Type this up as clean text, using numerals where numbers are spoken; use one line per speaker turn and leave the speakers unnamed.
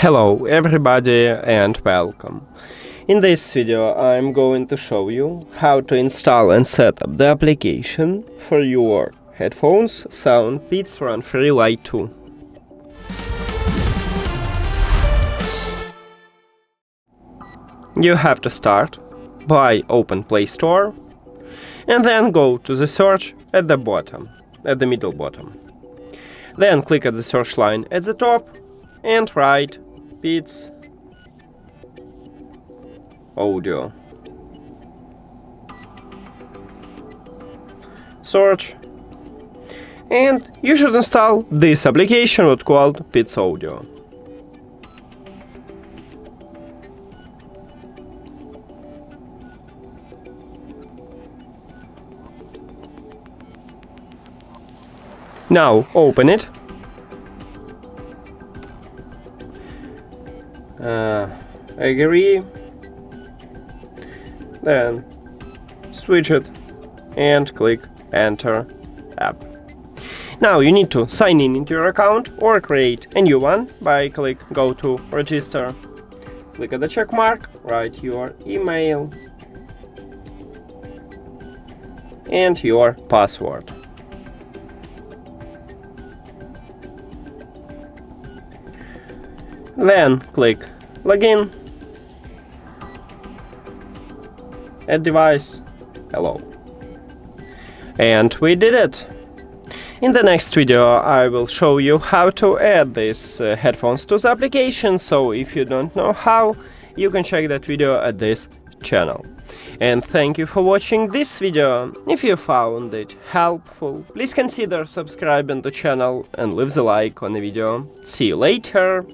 Hello everybody and welcome. In this video I'm going to show you how to install and set up the application for your headphones SOUNDPEATS RunFree Lite 2. You have to start by open Play Store and then go to the search at the bottom, at the middle bottom. Then click at the search line at the top and write Beats Audio. Search. And you should install this application what's called Beats Audio. Now open it. Agree. Then switch it and click Enter App. Now you need to sign in into your account or create a new one by go to Register. Click at the check mark, write your email and your password. Then click Login, Add Device, Hello. And we did it! In the next video I will show you how to add these headphones to the application, so if you don't know how, you can check that video at this channel. And thank you for watching this video. If you found it helpful, please consider subscribing to the channel and leave the like on the video. See you later!